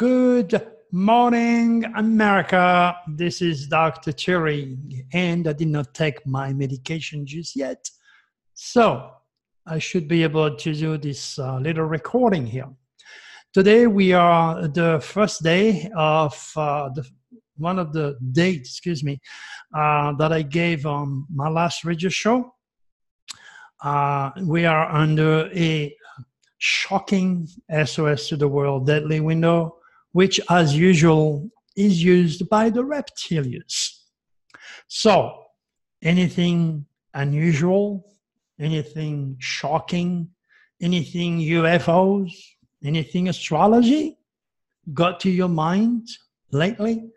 Good morning, America. This is Dr. Turi, and I did not take my medication just yet. So I should be able to do this little recording here. Today we are the first day of one of the dates, that I gave on my last radio show. We are under a shocking SOS to the world deadly window, which as usual is used by the reptilians. So anything unusual, anything shocking, anything UFOs, anything astrology got to your mind lately?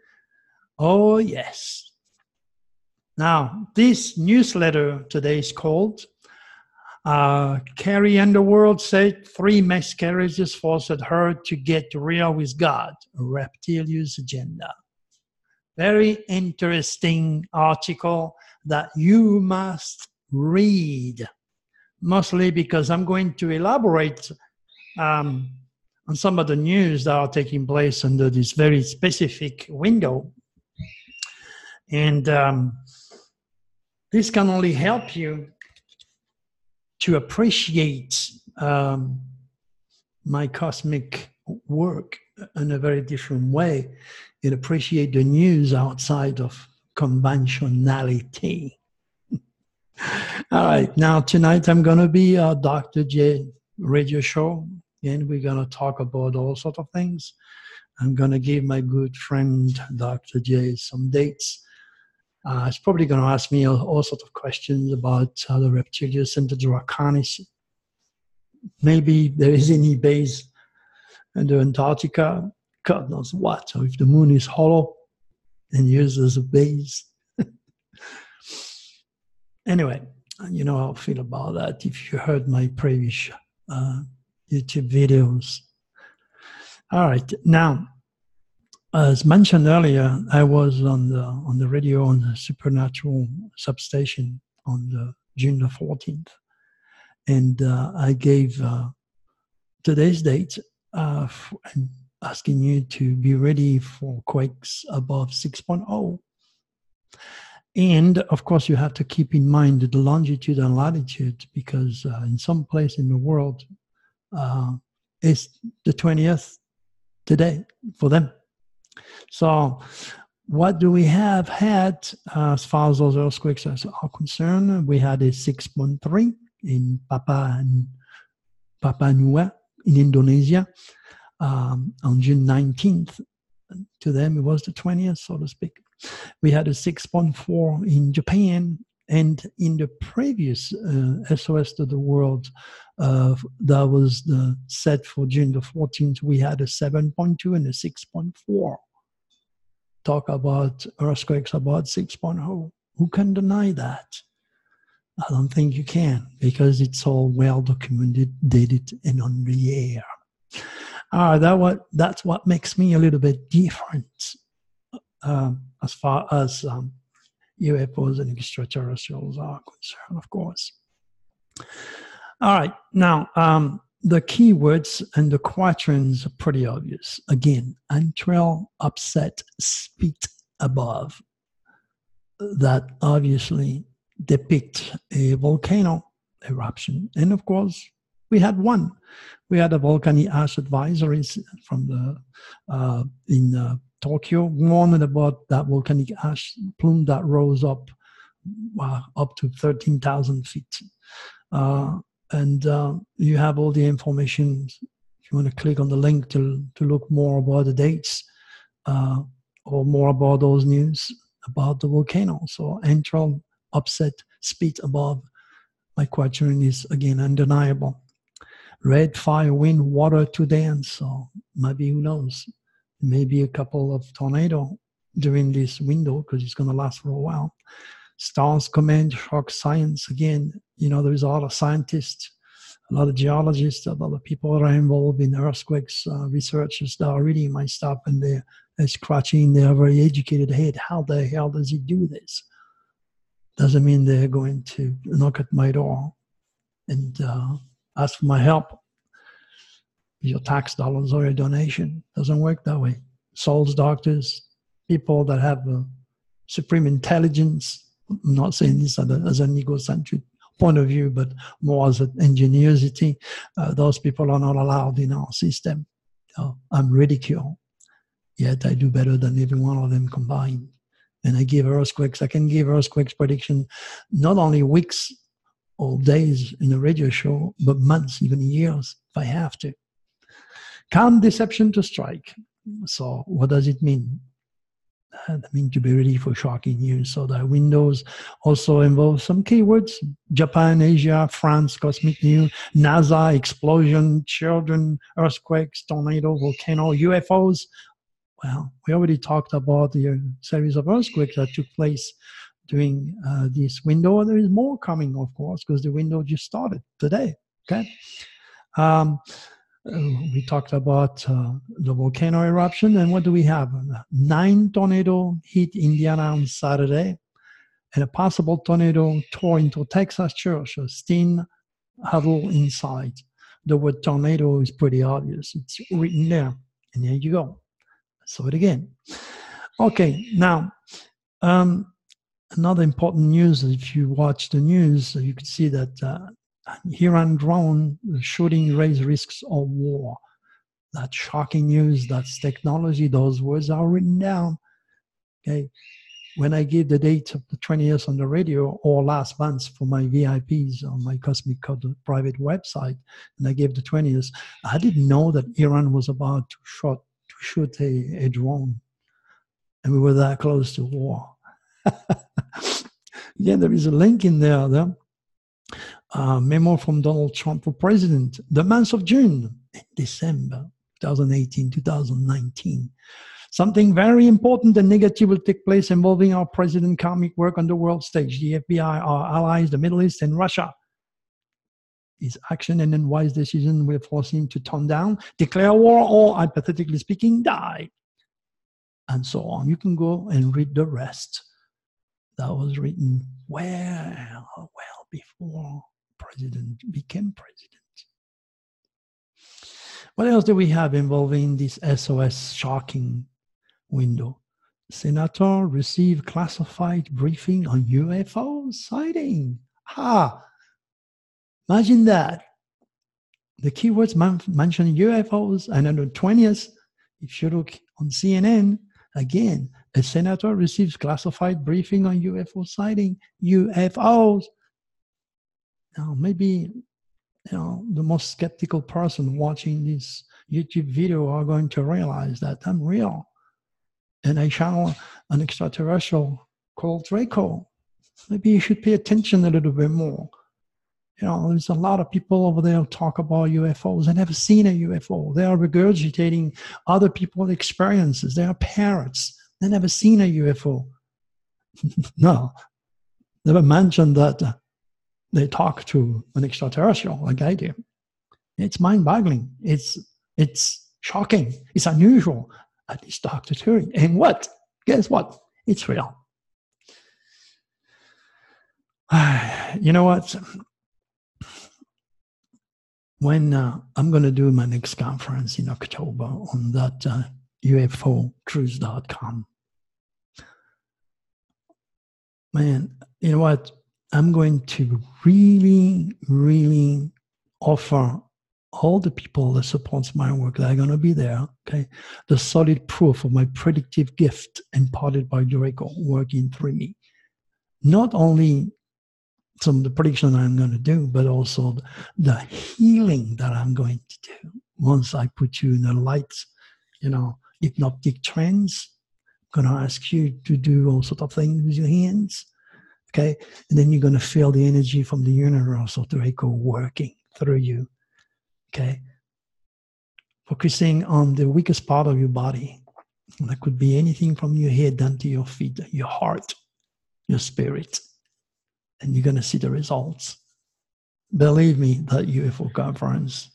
Oh yes. Now this newsletter today is called Carrie Underworld said 3 miscarriages forced her to get real with God, a reptilian's agenda. Very interesting article that you must read, mostly because I'm going to elaborate on some of the news that are taking place under this very specific window. And this can only help you to appreciate my cosmic work in a very different way and appreciate the news outside of conventionality. All right, now tonight I'm going to be a Dr. J radio show, and we're going to talk about all sorts of things. I'm going to give my good friend Dr. J some dates. He's probably going to ask me all sorts of questions about the reptilians and the Draconis. Maybe there is any base in the Antarctica, God knows what. So if the moon is hollow and used as a base. Anyway, you know how I feel about that if you heard my previous YouTube videos. All right, now, as mentioned earlier, I was on the radio on the Supernatural Substation on June the 14th. And I gave today's date and asking you to be ready for quakes above 6.0. And, of course, you have to keep in mind the longitude and latitude because in some place in the world, it's the 20th today for them. So what do we have had as far as those earthquakes are concerned? We had a 6.3 in Papua Nua in Indonesia on June 19th. To them, it was the 20th, so to speak. We had a 6.4 in Japan, and in the previous SOS to the world, that was the set for June the 14th, we had a 7.2 and a 6.4. Talk about earthquakes about 6.0. Who can deny that? I don't think you can, because it's all well documented, dated, and on the air. That's what makes me a little bit different as far as UFOs and extraterrestrials are concerned, of course. All right, now the keywords and the quatrains are pretty obvious. Again, antral, upset, spit above. That obviously depict a volcano eruption. And of course, we had one. We had a volcanic ash advisories from in Tokyo, warning about that volcanic ash plume that rose up to 13,000 feet. And you have all the information. If you want to click on the link to look more about the dates or more about those news about the volcano. So antral, upset, spit above. My quatrain is again undeniable. Red, fire, wind, water to dance. So maybe, who knows, maybe a couple of tornadoes during this window because it's going to last for a while. Stars, command, shock, science. Again, you know, there's a lot of scientists, a lot of geologists, a lot of people that are involved in earthquakes, researchers that are reading my stuff, and they're scratching their very educated head. How the hell does he do this? Doesn't mean they're going to knock at my door and ask for my help. your tax dollars or your donation. Doesn't work that way. Souls doctors, people that have a supreme intelligence. I'm not saying this as an egocentric point of view, but more as an ingenuity. Those people are not allowed in our system. I'm ridiculed, yet I do better than every one of them combined. And I give earthquakes. I can give earthquakes prediction not only weeks or days in a radio show, but months, even years, if I have to. Calm deception to strike. So what does it mean? I mean to be ready for shocking news. So the windows also involve some keywords: Japan, Asia, France, cosmic news, NASA, explosion, children, earthquakes, tornado, volcano, UFOs. Well, we already talked about the series of earthquakes that took place during this window. There is more coming, of course, because the window just started today. Okay. We talked about the volcano eruption, and what do we have? 9 tornadoes hit Indiana on Saturday, and a possible tornado tore into Texas church. A steam huddle inside. The word tornado is pretty obvious. It's written there, and there you go. So it again. Okay, now another important news. If you watch the news, you can see that Iran drone shooting raise risks of war. That's shocking news. That's technology. Those words are written down. Okay. When I gave the date of the 20th on the radio, or last month for my VIPs on my Cosmic Code private website, and I gave the 20th, I didn't know that Iran was about to shoot a drone. And we were that close to war. Yeah, there is a link in there. Memo from Donald Trump for president, the month of June, December 2018, 2019. Something very important and negative will take place involving our president karmic work on the world stage. The FBI, our allies, the Middle East, and Russia. His action and unwise decision will force him to tone down, declare war, or, hypothetically speaking, die. And so on. You can go and read the rest. That was written well before president became president. What else do we have involving this SOS shocking window? Senator received classified briefing on UFO sighting. Imagine that. The keywords mention UFOs, and on the 20th, if you look on CNN, again, a senator receives classified briefing on UFO sighting. UFOs. Now, maybe the most skeptical person watching this YouTube video are going to realize that I'm real. And I channel an extraterrestrial called Draco. Maybe you should pay attention a little bit more. There's a lot of people over there who talk about UFOs. They never seen a UFO. They are regurgitating other people's experiences. They are parrots. They never seen a UFO. No, never mentioned that they talk to an extraterrestrial like I do. It's mind-boggling. It's shocking. It's unusual. At least Dr. Turi. And what? Guess what? It's real. You know what? When I'm going to do my next conference in October on that UFOcruise.com, man, you know what? I'm going to really, really offer all the people that supports my work that are going to be there, okay, the solid proof of my predictive gift imparted by Draco working through me. Not only some of the prediction I'm going to do, but also the healing that I'm going to do once I put you in the light, hypnotic trance. I'm going to ask you to do all sorts of things with your hands, okay? And then you're going to feel the energy from the universe of Draco working through you, okay? Focusing on the weakest part of your body. And that could be anything from your head down to your feet, your heart, your spirit. And you're going to see the results. Believe me, that UFO conference,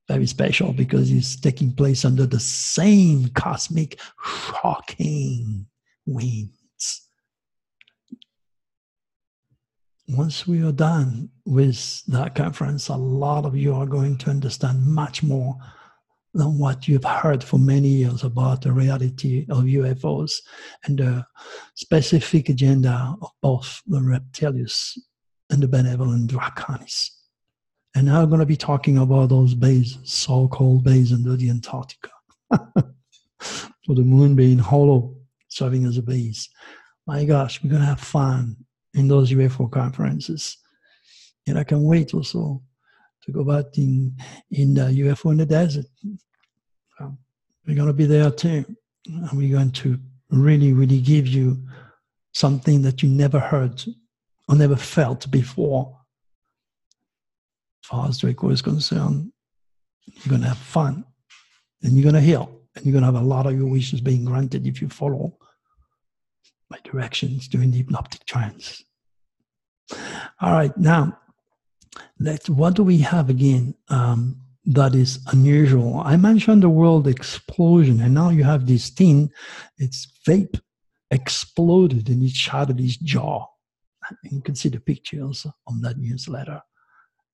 very special because it's taking place under the same cosmic shocking winds. Once we are done with that conference, a lot of you are going to understand much more than what you've heard for many years about the reality of UFOs and the specific agenda of both the reptilians and the benevolent draconis. And now I'm going to be talking about those bays, so-called bays under the Antarctica. For the moon being hollow, serving as a base. My gosh, we're going to have fun in those UFO conferences. And I can wait also to go back in the UFO in the desert. We're going to be there too. And we're going to really, really give you something that you never heard or never felt before. As far as Draco is concerned, you're going to have fun and you're going to heal. And you're going to have a lot of your wishes being granted if you follow my directions during the hypnotic trance. All right, now, what do we have again that is unusual? I mentioned the world explosion, and now you have this thing, it's vape, exploded and it shattered his jaw. You can see the pictures on that newsletter.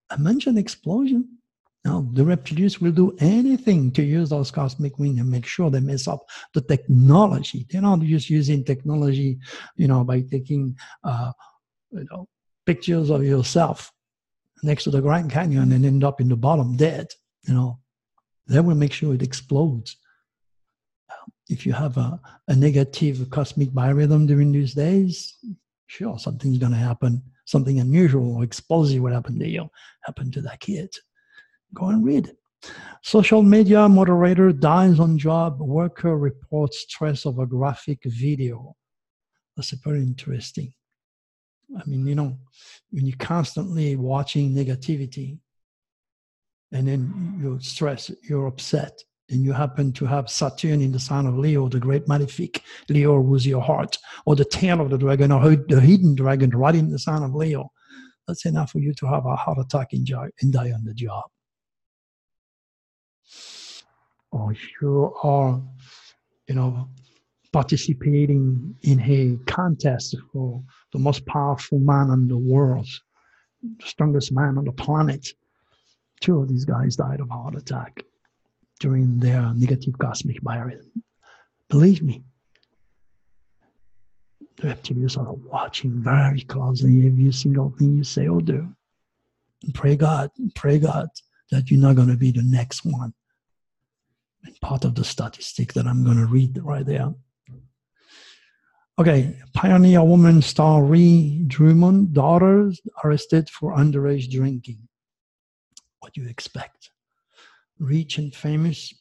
I mentioned explosion. Now, the reptilians will do anything to use those cosmic wings and make sure they mess up the technology. They're not just using technology, by taking, pictures of yourself next to the Grand Canyon and end up in the bottom dead. They will make sure it explodes. If you have a negative cosmic biorhythm during these days, sure, something's going to happen. Something unusual or explosive will happen to you, happen to that kid. Go and read it. Social media moderator dies on job. Worker reports stress over graphic video. That's super interesting. I mean, when you're constantly watching negativity and then you're stressed, you're upset, and you happen to have Saturn in the sign of Leo, the great malefic, Leo was your heart, or the tail of the dragon, or the hidden dragon right in the sign of Leo, that's enough for you to have a heart attack and die on the job. Or if you are, participating in a contest for the most powerful man in the world, the strongest man on the planet, 2 of these guys died of heart attack during their negative cosmic biorhythm. Believe me, the reptilians are watching very closely every single thing you say or do. And pray God that you're not going to be the next one. And part of the statistic that I'm going to read right there. Okay, pioneer woman star Ree Drummond, daughters arrested for underage drinking. What do you expect? Rich and famous,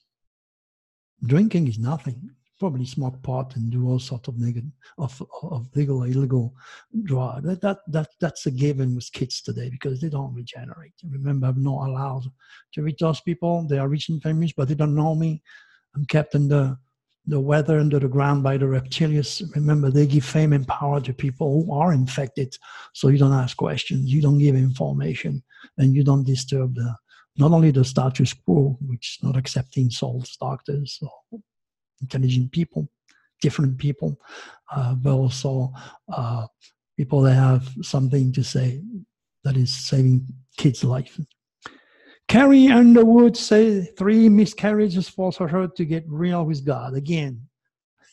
drinking is nothing. Probably smoke pot and do all sorts of legal or illegal drug. That's a given with kids today because they don't regenerate. Remember, I'm not allowed to reach those people. They are rich and famous, but they don't know me. I'm kept in the weather under the ground by the reptilians. Remember, they give fame and power to people who are infected. So you don't ask questions, you don't give information, and you don't disturb not only the status quo, which is not accepting souls, doctors, or intelligent people, different people, but also people that have something to say that is saving kids' life. Carrie Underwood says 3 miscarriages forced her to get real with God again.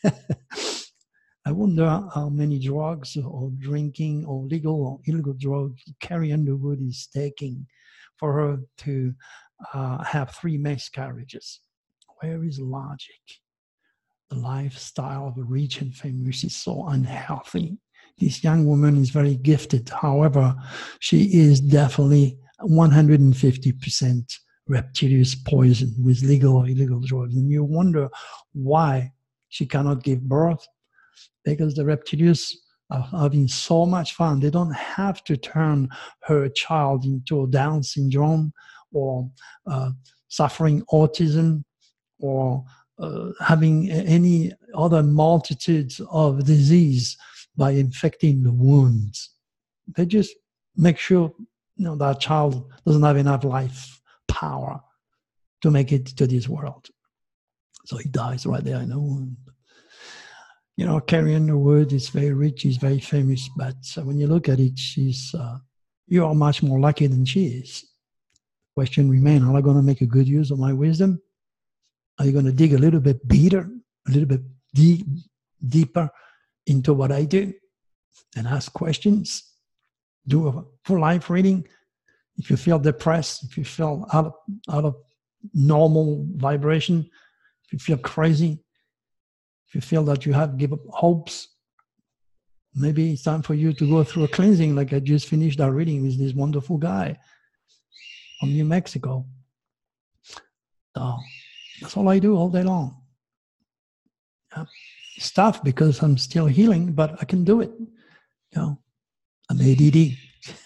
I wonder how many drugs or drinking or legal or illegal drugs Carrie Underwood is taking for her to have 3 miscarriages. Where is logic? The lifestyle of a rich and famous is so unhealthy. This young woman is very gifted. However, she is definitely 150% reptilian poison with legal or illegal drugs. And you wonder why she cannot give birth. Because the reptilians are having so much fun. They don't have to turn her child into a Down syndrome or suffering autism or having any other multitudes of disease by infecting the wounds. They just make sure that child doesn't have enough life power to make it to this world. So he dies right there in the womb. Carrie Underwood is very rich, she's very famous, but when you look at it, you are much more lucky than she is. Question remains, am I going to make a good use of my wisdom? Are you going to dig a little bit a little bit deeper into what I do and ask questions? Do a full life reading. If you feel depressed, if you feel out of normal vibration, if you feel crazy, if you feel that you have given up hopes, maybe it's time for you to go through a cleansing, like I just finished our reading with this wonderful guy from New Mexico. So that's all I do all day long. Yeah. It's tough because I'm still healing, but I can do it. I'm ADD.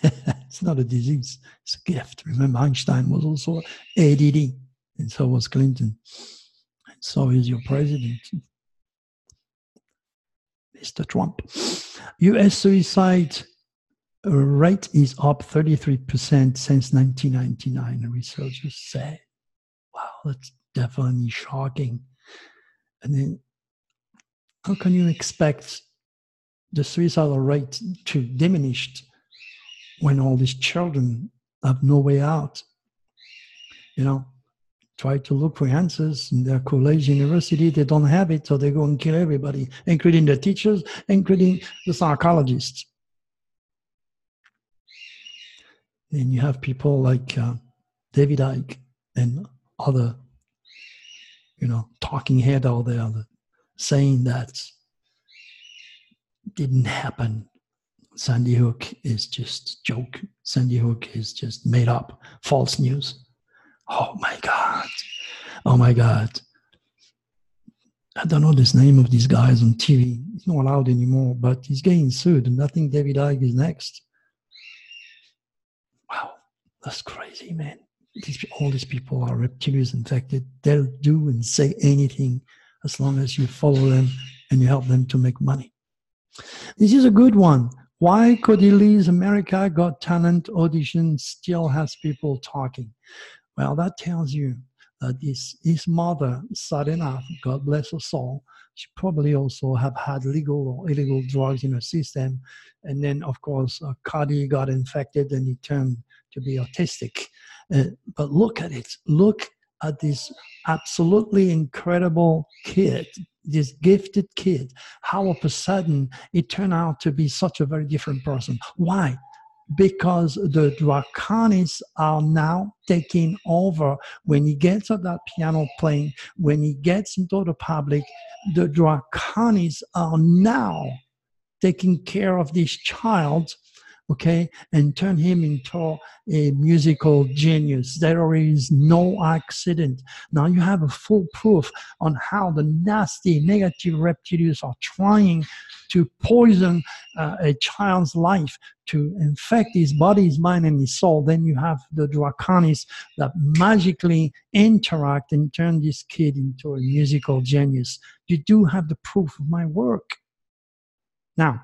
It's not a disease, it's a gift. Remember, Einstein was also ADD, and so was Clinton, and so is your president, Mr. Trump. U.S. suicide rate is up 33% since 1999, researchers say. Wow, that's definitely shocking. And then, how can you expect the suicidal rate to diminish when all these children have no way out? Try to look for answers in their college, university, they don't have it, so they go and kill everybody, including the teachers, including the psychologists. And you have people like David Icke and other, talking head out there saying that didn't happen. Sandy Hook is just a joke. Sandy Hook is just made up, false news. Oh my God. Oh my God. I don't know this name of these guys on TV. It's not allowed anymore, but he's getting sued, and I think David Icke is next. Wow, that's crazy, man. All these people are reptilians infected. They'll do and say anything as long as you follow them and you help them to make money. This is a good one. Why Cody Lee's America Got Talent audition still has people talking? Well, that tells you that his mother, sad enough, God bless her soul, she probably also have had legal or illegal drugs in her system. And then, of course, Cody got infected and he turned to be autistic. But look at it. Look at this absolutely incredible kid, this gifted kid. How all of a sudden it turned out to be such a very different person. Why? Because the Draconis are now taking over. When he gets at that piano playing, when he gets into the public, the Draconis are now taking care of this child, okay, and turn him into a musical genius. There is no accident. Now you have a full proof on how the nasty, negative reptilians are trying to poison a child's life, to infect his body, his mind, and his soul. Then you have the Draconis that magically interact and turn this kid into a musical genius. You do have the proof of my work. Now,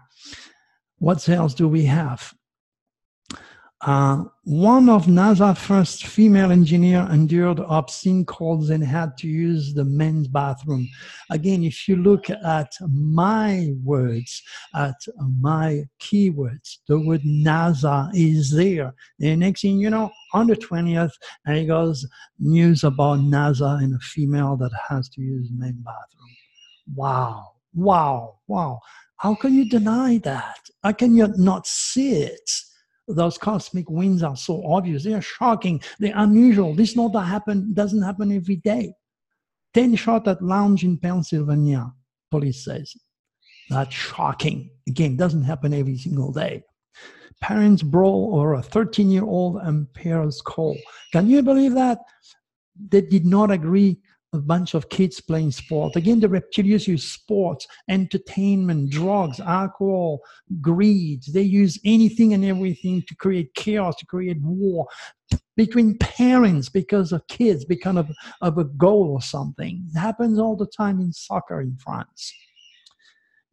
what else do we have? One of NASA's first female engineer endured obscene calls and had to use the men's bathroom. Again, if you look at my words, at my keywords, the word NASA is there. And next thing you know, on the 20th, and it goes news about NASA and a female that has to use men's bathroom. Wow, wow, wow. How can you deny that? How can you not see it? Those cosmic winds are so obvious. They are shocking. They're unusual. This doesn't happen every day. 10 shot at lounge in Pennsylvania, police says. That's shocking. Again, doesn't happen every single day. Parents brawl over a 13-year-old umpire's call. Can you believe that? They did not agree. A bunch of kids playing sport. Again, the reptilians use sports, entertainment, drugs, alcohol, greed. They use anything and everything to create chaos, to create war between parents because of kids, because of a goal or something. It happens all the time in soccer in France.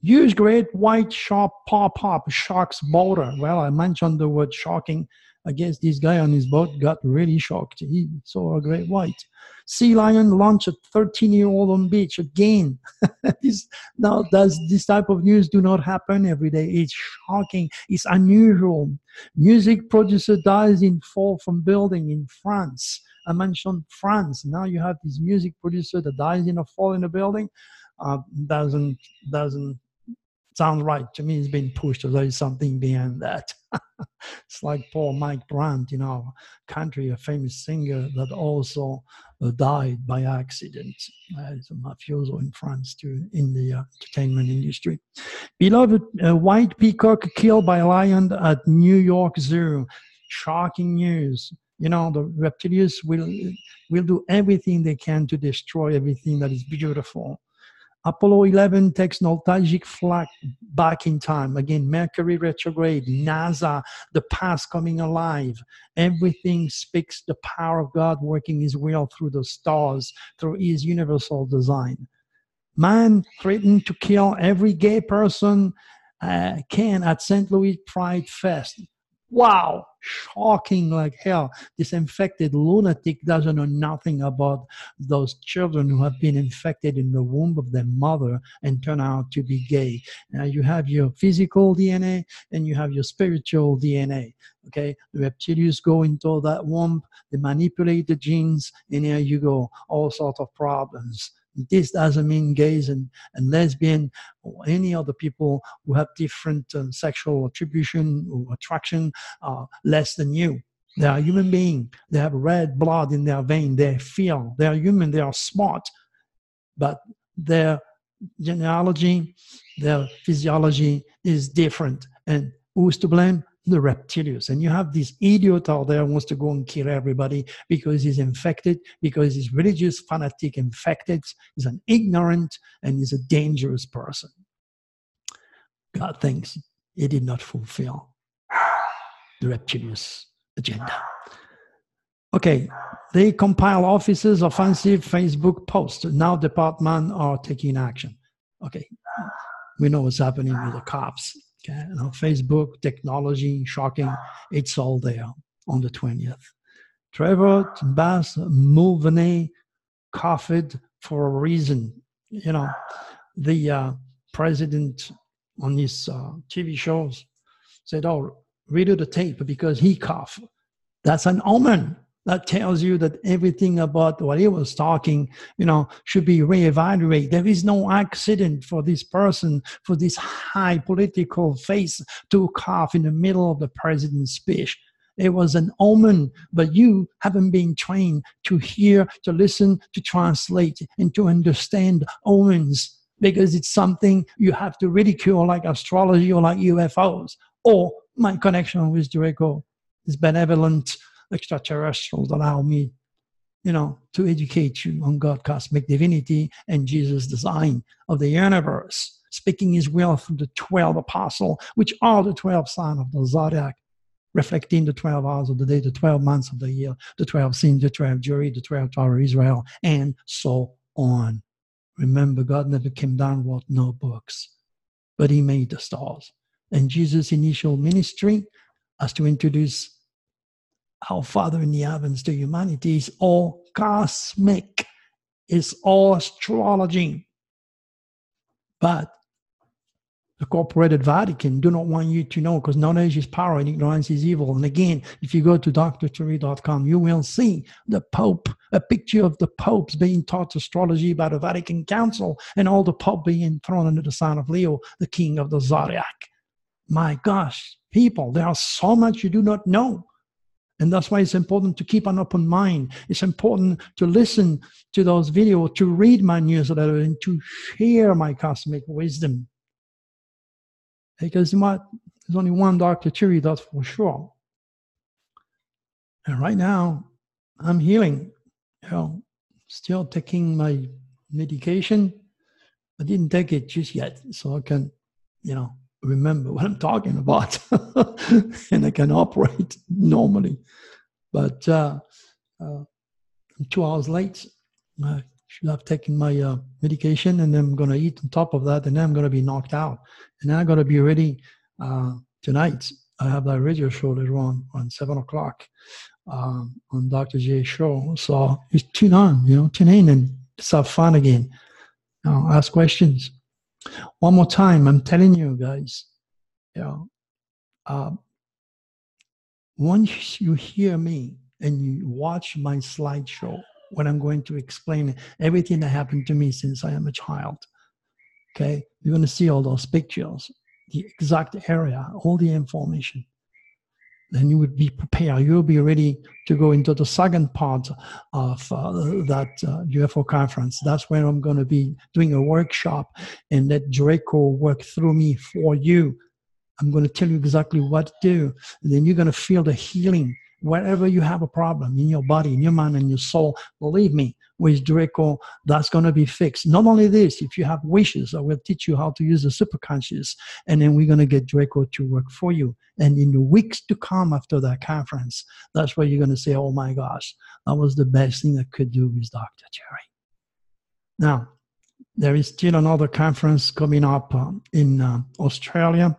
Use great white sharp pop shark's boulder. Well, I mentioned the word shocking. I guess this guy on his boat got really shocked. He saw a great white. Sea lion launched a 13-year-old on beach. Again, this type of news do not happen every day. It's shocking. It's unusual. Music producer dies in fall from building in France. I mentioned France. Now you have this music producer that dies in a fall in a building. Doesn't sound right to me. It's been pushed. There is something behind that. It's like poor Mike Brandt in our country, a famous singer that also died by accident. He's a mafioso in France too, in the entertainment industry. Beloved, white peacock killed by lion at New York Zoo. Shocking news. You know, the reptilians will do everything they can to destroy everything that is beautiful. Apollo 11 takes nostalgic flight back in time. Again, Mercury retrograde, NASA, the past coming alive. Everything speaks the power of God working his will through the stars, through his universal design. Man threatened to kill every gay person can at St. Louis Pride Fest. Wow, shocking like hell. This infected lunatic doesn't know nothing about those children who have been infected in the womb of their mother and turn out to be gay. Now you have your physical DNA and you have your spiritual DNA. Okay, the reptilians go into that womb, they manipulate the genes, and here you go, all sorts of problems. This doesn't mean gays and lesbian or any other people who have different sexual attribution or attraction less than you. They are human beings. They have red blood in their vein. They feel. They are human. They are smart. But their genealogy, their physiology is different. And who's to blame? The reptilians. And you have this idiot out there who wants to go and kill everybody because he's infected, because he's religious fanatic infected, he's an ignorant, and he's a dangerous person. God thinks he did not fulfill the reptilians' agenda. Okay, they compile officers' offensive Facebook posts. Now departments are taking action. Okay, we know what's happening with the cops. Okay, now Facebook, technology, shocking, it's all there on the 20th. Trevor Bass Mulvaney coughed for a reason. You know, the president on his TV shows said, oh, redo the tape because he coughed. That's an omen. That tells you that everything about what he was talking, you know, should be reevaluated. There is no accident for this person, for this high political face to cough in the middle of the president's speech. It was an omen, but you haven't been trained to hear, to listen, to translate, and to understand omens, because it's something you have to ridicule like astrology or like UFOs, or my connection with Draco, this benevolent extraterrestrials allow me, you know, to educate you on God, cosmic divinity, and Jesus' design of the universe, speaking his will through the 12 apostles, which are the 12 signs of the zodiac, reflecting the 12 hours of the day, the 12 months of the year, the 12 sins, the 12 jury, the 12 Tower of Israel, and so on. Remember, God never came down and wrote no books, but he made the stars. And Jesus' initial ministry as to introduce our Father in the heavens to humanity is all cosmic. It's all astrology. But the corporated Vatican do not want you to know, because knowledge is power and ignorance is evil. And again, if you go to dr.turi.com, you will see the Pope, a picture of the popes being taught astrology by the Vatican Council, and all the Pope being thrown under the sign of Leo, the king of the zodiac. My gosh, people, there are so much you do not know. And that's why it's important to keep an open mind. It's important to listen to those videos, to read my newsletter, and to share my cosmic wisdom. Because you know what? There's only one Dr. Turi, that's for sure. And right now, I'm healing. You know, still taking my medication. I didn't take it just yet, so I can, you know, remember what I'm talking about, and I can operate normally. But I'm 2 hours late. I should have taken my medication, and then I'm going to eat on top of that, and then I'm going to be knocked out. And then I'm going to be ready tonight. I have that radio show later on 7 o'clock on Dr. J's show. So just tune on, you know, tune in and just have fun again. Ask questions. One more time, I'm telling you guys, you know, once you hear me and you watch my slideshow when I'm going to explain everything that happened to me since I am a child, okay, you're going to see all those pictures, the exact area, all the information. Then you would be prepared. You'll be ready to go into the second part of that UFO conference. That's where I'm going to be doing a workshop and let Draco work through me for you. I'm going to tell you exactly what to do. And then you're going to feel the healing wherever you have a problem in your body, in your mind, and your soul. Believe me, with Draco, that's going to be fixed. Not only this, if you have wishes, I will teach you how to use the superconscious, and then we're going to get Draco to work for you. And in the weeks to come after that conference, that's where you're going to say, oh my gosh, that was the best thing I could do with Dr. Turi. Now, there is still another conference coming up in Australia.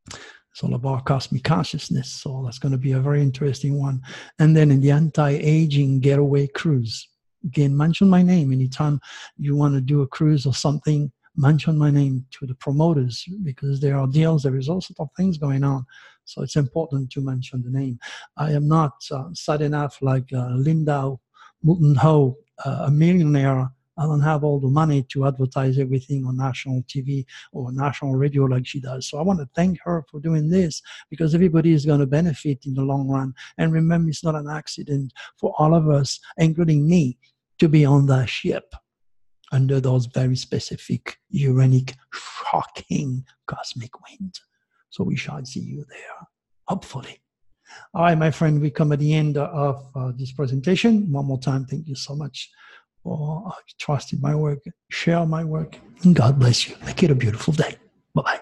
It's all about cosmic consciousness, so that's going to be a very interesting one. And then in the anti-aging getaway cruise, again, mention my name anytime you want to do a cruise or something. Mention my name to the promoters, because there are deals, there is all sorts of things going on, so it's important to mention the name. I am not sad enough like Linda Moulton Ho, a millionaire. I don't have all the money to advertise everything on national TV or national radio like she does. So I want to thank her for doing this, because everybody is going to benefit in the long run. And remember, it's not an accident for all of us, including me, to be on that ship under those very specific, uranic, shocking cosmic winds. So we shall see you there, hopefully. All right, my friend, we come at the end of this presentation. One more time, thank you so much for trusting my work, share my work, and God bless you. Make it a beautiful day. Bye-bye.